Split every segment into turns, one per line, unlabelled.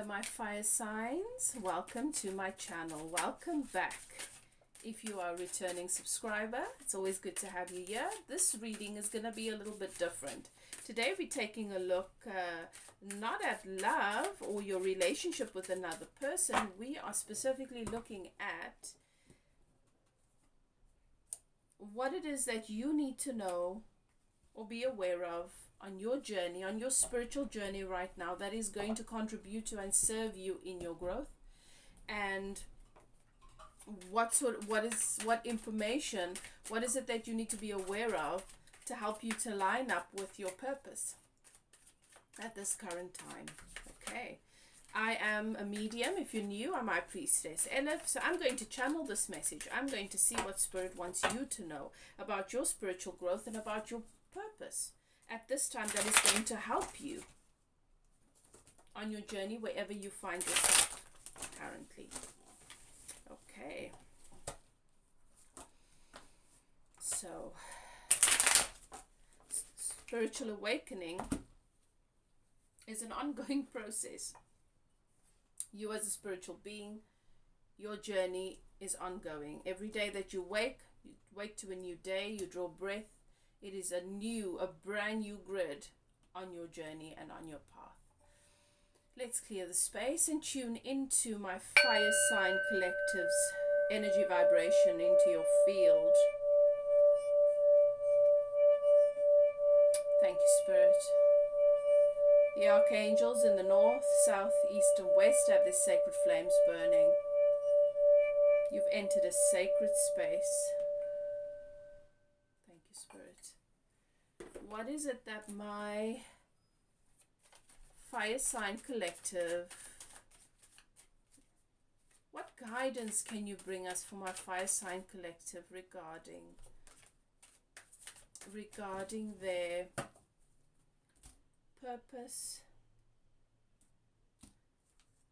my fire signs, welcome to my channel. Welcome back. If you are a returning subscriber, it's always good to have you here. This reading is going to be a little bit different. Today we're taking a look not at love or your relationship with another person. We are specifically looking at what it is that you need to know or be aware of on your journey, on your spiritual journey right now, that is going to contribute to and serve you in your growth. And what information, what is it that you need to be aware of to help you to line up with your purpose at this current time. Okay, I am a medium. If you're new, I'm my priestess Elif. So I'm going to channel this message. I'm going to see what Spirit wants you to know about your spiritual growth and about your purpose at this time, that is going to help you on your journey wherever you find yourself currently. Okay, so spiritual awakening is an ongoing process. You as a spiritual being, your journey is ongoing. Every day that you wake to a new day, you draw breath. It is a brand new grid on your journey and on your path. Let's clear the space and tune into my fire sign collective's energy vibration into your field. Thank you, Spirit. The archangels in the north, south, east, and west have their sacred flames burning. You've entered a sacred space. Thank you, Spirit. What is it that my fire sign collective, what guidance can you bring us for my fire sign collective regarding their purpose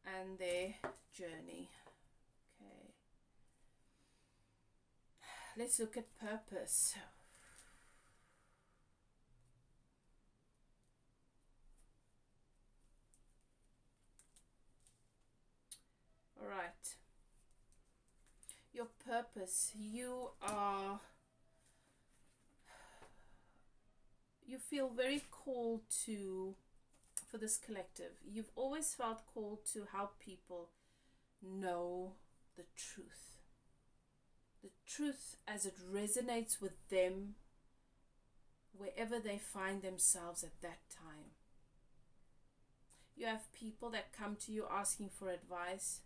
and their journey? Okay, let's look at purpose. All right, your purpose, you feel very called to, for this collective, you've always felt called to help people know the truth as it resonates with them wherever they find themselves at that time. You have people that come to you asking for advice,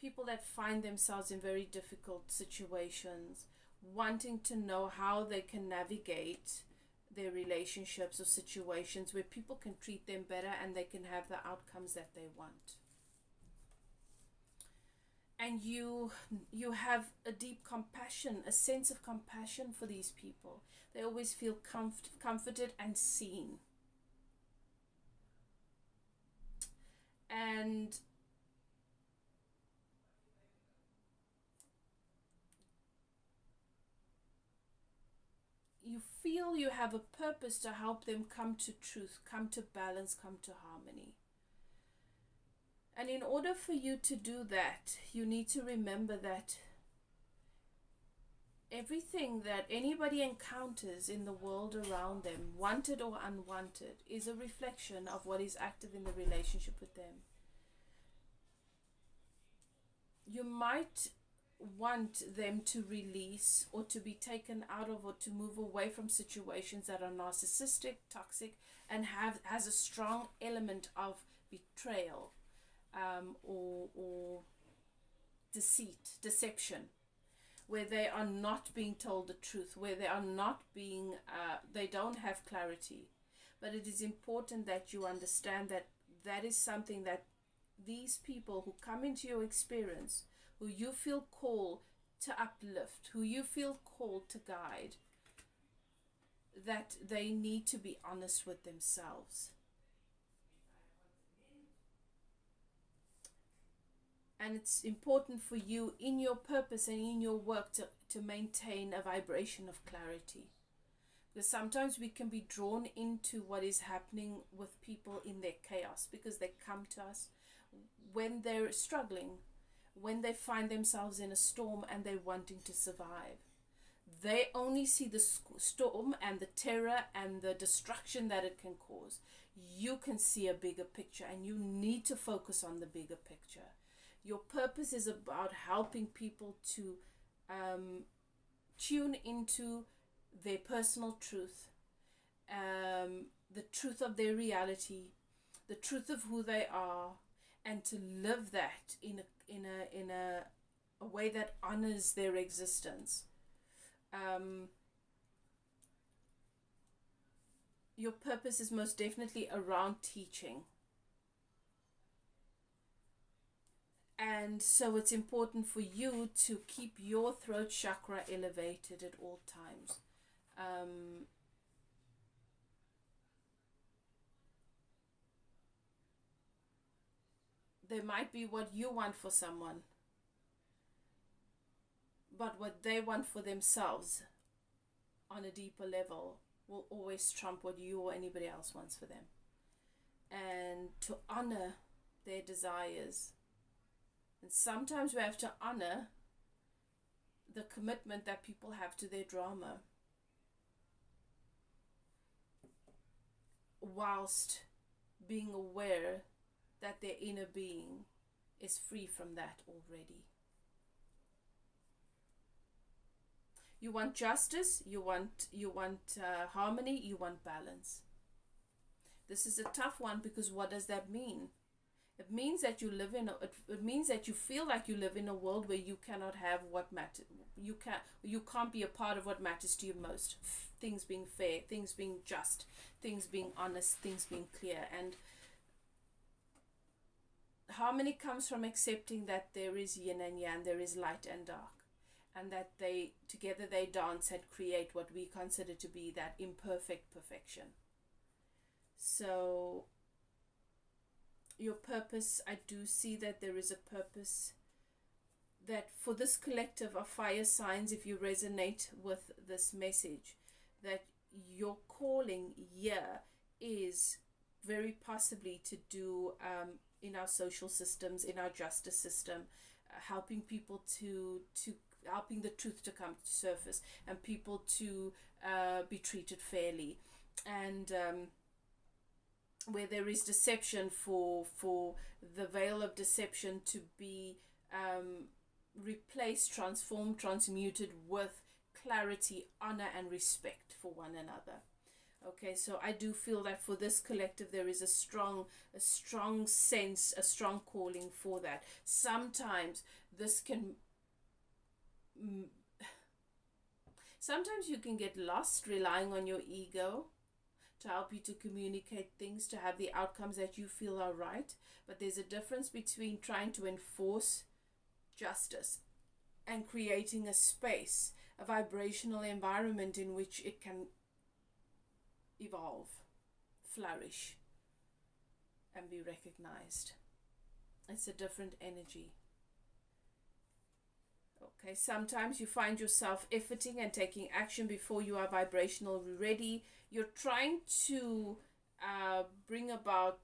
people that find themselves in very difficult situations, wanting to know how they can navigate their relationships or situations where people can treat them better and they can have the outcomes that they want. And you have a deep compassion, a sense of compassion for these people. They always feel comforted and seen. And you feel you have a purpose to help them come to truth, come to balance, come to harmony. And in order for you to do that, you need to remember that everything that anybody encounters in the world around them, wanted or unwanted, is a reflection of what is active in the relationship with them. You might want them to release or to be taken out of or to move away from situations that are narcissistic, toxic, and has a strong element of betrayal or deceit, deception, where they are not being told the truth, where they are not being, they don't have clarity. But it is important that you understand that that is something that these people who come into your experience, who you feel called to uplift, who you feel called to guide, that they need to be honest with themselves. And it's important for you in your purpose and in your work to maintain a vibration of clarity. Because sometimes we can be drawn into what is happening with people in their chaos because they come to us when they're struggling, when they find themselves in a storm and they're wanting to survive. They only see the storm and the terror and the destruction that it can cause. You can see a bigger picture, and you need to focus on the bigger picture. Your purpose is about helping people to tune into their personal truth, the truth of their reality, the truth of who they are, and to live that in a way that honors their existence. Your purpose is most definitely around teaching. And so it's important for you to keep your throat chakra elevated at all times. There might be what you want for someone, but what they want for themselves on a deeper level will always trump what you or anybody else wants for them. And to honor their desires. And sometimes we have to honor the commitment that people have to their drama, whilst being aware that their inner being is free from that already. You want justice, you want harmony, you want balance. This is a tough one, because what does that mean? It means that you live in it means that you feel like you live in a world where you cannot have what matters. You can't be a part of what matters to you most. Things being fair, things being just, things being honest, things being clear. And harmony comes from accepting that there is yin and yang, there is light and dark, and that together they dance and create what we consider to be that imperfect perfection. So your purpose, I do see that there is a purpose that for this collective of fire signs, if you resonate with this message, that your calling here is very possibly to do in our social systems, in our justice system, helping people to helping the truth to come to surface, and people to be treated fairly, and where there is deception, for the veil of deception to be replaced, transformed, transmuted with clarity, honor, and respect for one another. Okay, so I do feel that for this collective there is a strong sense, a strong calling for that. Sometimes this can sometimes you can get lost relying on your ego to help you to communicate things, to have the outcomes that you feel are right. But there's a difference between trying to enforce justice and creating a space, a vibrational environment in which it can evolve, flourish, and be recognized. It's a different energy. Okay, sometimes you find yourself efforting and taking action before you are vibrationally ready. You're trying to bring about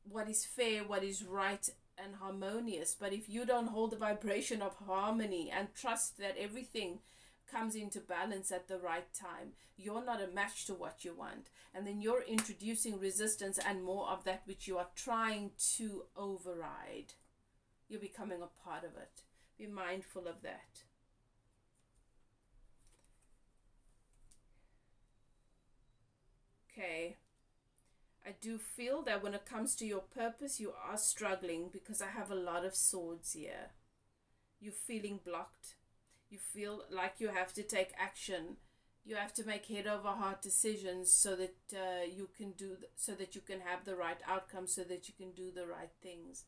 what is fair, what is right and harmonious. But if you don't hold the vibration of harmony and trust that everything comes into balance at the right time, you're not a match to what you want. And then you're introducing resistance and more of that which you are trying to override. You're becoming a part of it. Be mindful of that. Okay. I do feel that when it comes to your purpose, you are struggling, because I have a lot of swords here. You're feeling blocked. You feel like you have to take action. You have to make head over heart decisions so that you can have the right outcome, so that you can do the right things.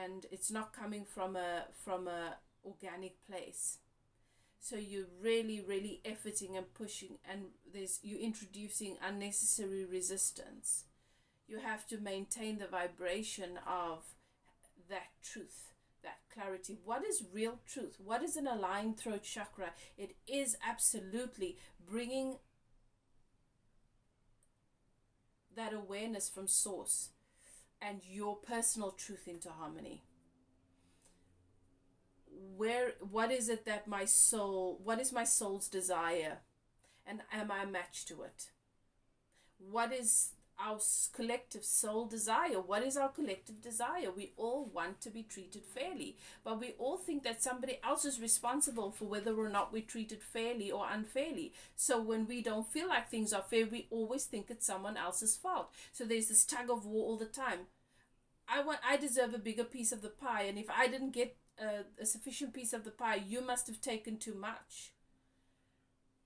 And it's not coming from a organic place. So you're really efforting and pushing, and you're introducing unnecessary resistance. You have to maintain the vibration of that truth, that clarity. What is real truth? What is an aligned throat chakra? It is absolutely bringing that awareness from source. and your personal truth into harmony. What is it that what is my soul's desire, and am I a match to it? What is our collective soul desire? What is our collective desire? We all want to be treated fairly, but we all think that somebody else is responsible for whether or not we're treated fairly or unfairly. So when we don't feel like things are fair, we always think it's someone else's fault. So there's this tug of war all the time. I deserve a bigger piece of the pie, and if I didn't get a sufficient piece of the pie, you must have taken too much.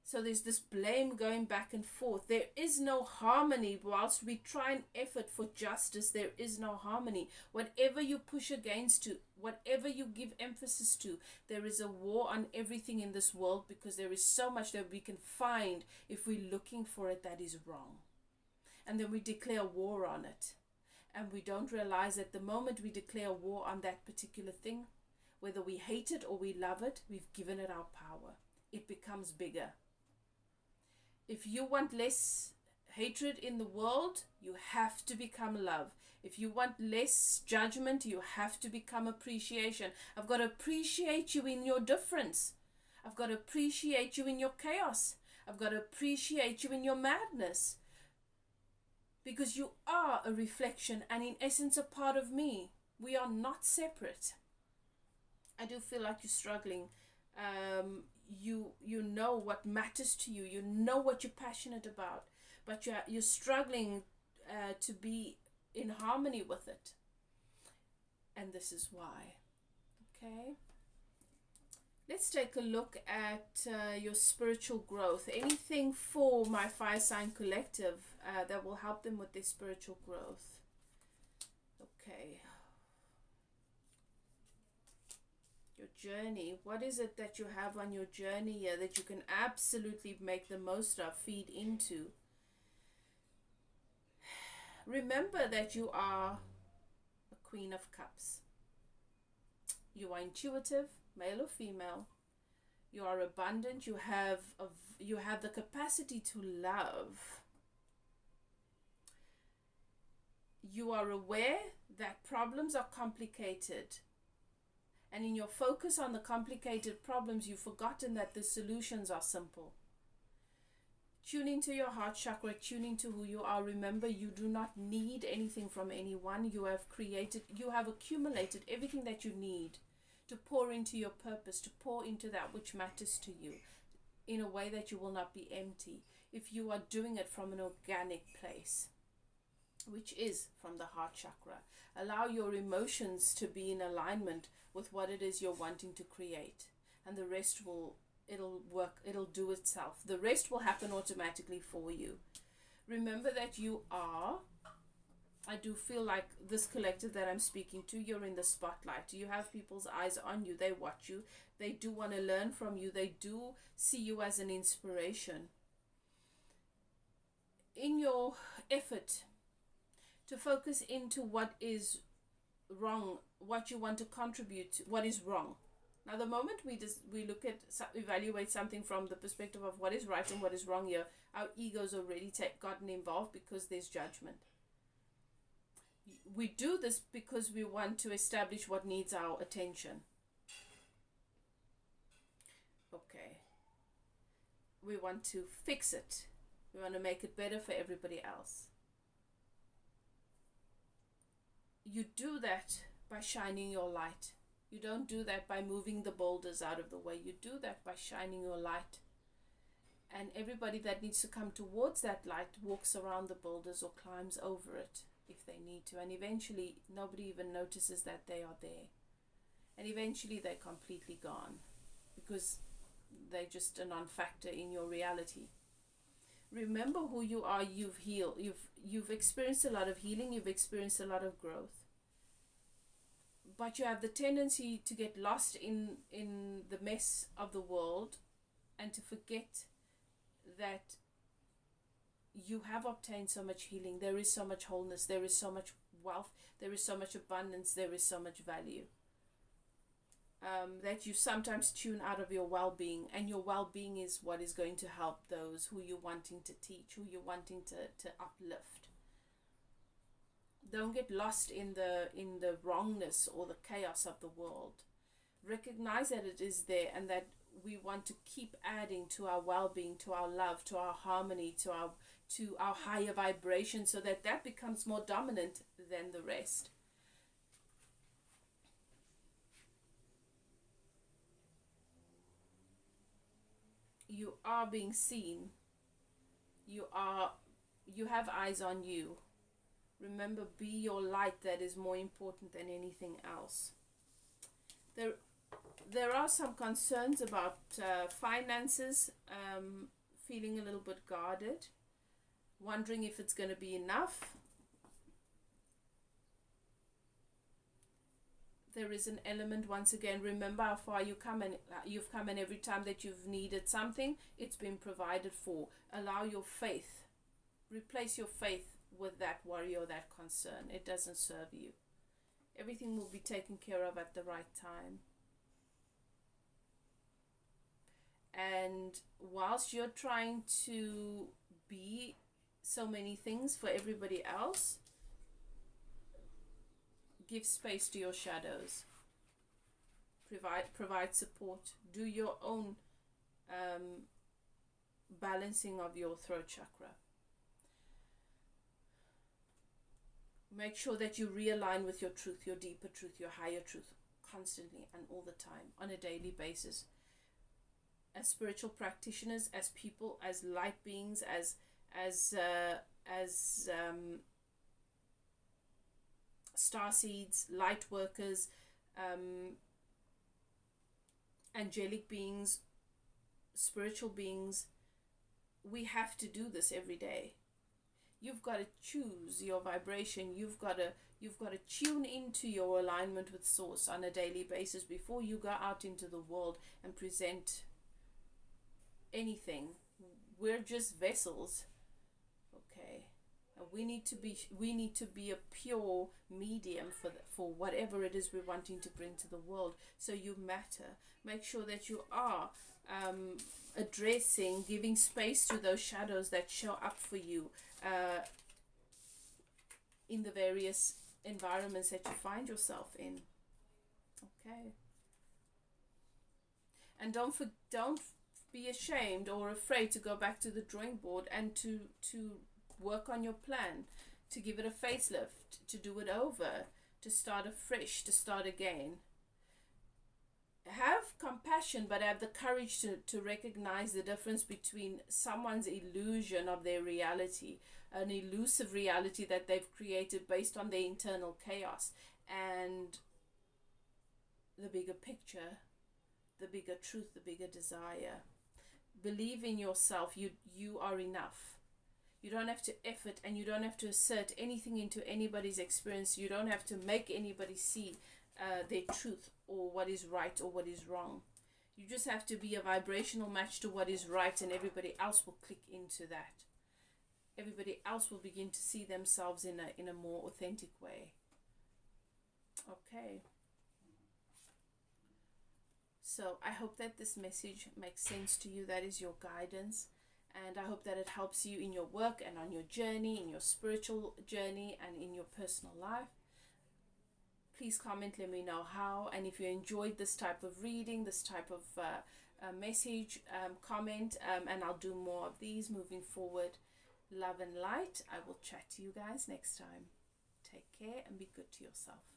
So there's this blame going back and forth. There is no harmony. Whilst we try and effort for justice, there is no harmony. Whatever you push against to, whatever you give emphasis to, there is a war on everything in this world, because there is so much that we can find if we're looking for it that is wrong. And then we declare war on it. And we don't realize that the moment we declare war on that particular thing, whether we hate it or we love it, we've given it our power. It becomes bigger. If you want less hatred in the world, you have to become love. If you want less judgment, you have to become appreciation. I've got to appreciate you in your difference. I've got to appreciate you in your chaos. I've got to appreciate you in your madness. Because you are a reflection and in essence a part of me. We are not separate. I do feel like you're struggling. You know what matters to you. You know what you're passionate about, but you're struggling to be in harmony with it. And this is why. Okay. Let's take a look at your spiritual growth. Anything for my Fire Sign Collective that will help them with their spiritual growth. Okay. Your journey. What is it that you have on your journey here that you can absolutely make the most of, feed into? Remember that you are a Queen of Cups. You are intuitive, male or female. You are abundant. You have the capacity to love. You are aware that problems are complicated. And in your focus on the complicated problems, you've forgotten that the solutions are simple. Tune into your heart chakra, tune into who you are. Remember, you do not need anything from anyone. You have accumulated everything that you need to pour into your purpose, to pour into that which matters to you in a way that you will not be empty if you are doing it from an organic place, which is from the heart chakra. Allow your emotions to be in alignment with what it is you're wanting to create, and the rest it'll work, it'll do itself. The rest will happen automatically for you. Remember that you are, I do feel like this collective that I'm speaking to, you're in the spotlight. You have people's eyes on you. They watch you. They do want to learn from you. They do see you as an inspiration. In your effort to focus into what is wrong, what you want to contribute to, what is wrong. Now, the moment we evaluate something from the perspective of what is right and what is wrong here, our ego's already gotten involved because there's judgment. We do this because we want to establish what needs our attention. Okay. We want to fix it. We want to make it better for everybody else. You do that by shining your light. You don't do that by moving the boulders out of the way. You do that by shining your light. And everybody that needs to come towards that light walks around the boulders or climbs over it if they need to. And eventually, nobody even notices that they are there. And eventually, they're completely gone because they're just a non-factor in your reality. Remember who you are. You've healed. You've experienced a lot of healing. You've experienced a lot of growth. But you have the tendency to get lost in the mess of the world and to forget that you have obtained so much healing. There is so much wholeness. There is so much wealth. There is so much abundance. There is so much value. That you sometimes tune out of your well-being, and your well-being is what is going to help those who you're wanting to teach, who you're wanting to uplift. Don't get lost in the wrongness or the chaos of the world. Recognize that it is there, and that we want to keep adding to our well-being, to our love, to our harmony, to our higher vibration, so that that becomes more dominant than the rest. You are being seen. You have eyes on you. Remember, be your light. That is more important than anything else. There are some concerns about finances, feeling a little bit guarded, wondering if it's going to be enough. There is an element, once again, remember how far you've come, and every time that you've needed something, it's been provided for. Allow your faith, replace your faith with that worry or that concern. It doesn't serve you. Everything will be taken care of at the right time. And whilst you're trying to be so many things for everybody else, give space to your shadows. Provide support. Do your own balancing of your throat chakra. Make sure that you realign with your truth, your deeper truth, your higher truth, constantly and all the time, on a daily basis. As spiritual practitioners, as people, as light beings, as star seeds, light workers, angelic beings, spiritual beings, we have to do this every day. You've got to choose your vibration. You've got to tune into your alignment with Source on a daily basis before you go out into the world and present anything. We're just vessels, okay? And we need to be a pure medium for whatever it is we're wanting to bring to the world. So you matter. Make sure that you are addressing, giving space to those shadows that show up for you in the various environments that you find yourself in. Okay. And don't be ashamed or afraid to go back to the drawing board and to work on your plan, to give it a facelift, to do it over, to start afresh, to start again. Have compassion, but have the courage to recognize the difference between someone's illusion of their reality, an elusive reality that they've created based on their internal chaos, and the bigger picture, the bigger truth, the bigger desire. Believe in yourself. You are enough. You don't have to effort, and you don't have to assert anything into anybody's experience. You don't have to make anybody see their truth or what is right or what is wrong. You just have to be a vibrational match to what is right, and everybody else will click into that. Everybody else will begin to see themselves in a more authentic way. Okay. So I hope that this message makes sense to you. That is your guidance. And I hope that it helps you in your work and on your journey, in your spiritual journey, and in your personal life. Please comment, let me know how. And if you enjoyed this type of reading, this type of message, comment, and I'll do more of these moving forward. Love and light. I will chat to you guys next time. Take care and be good to yourself.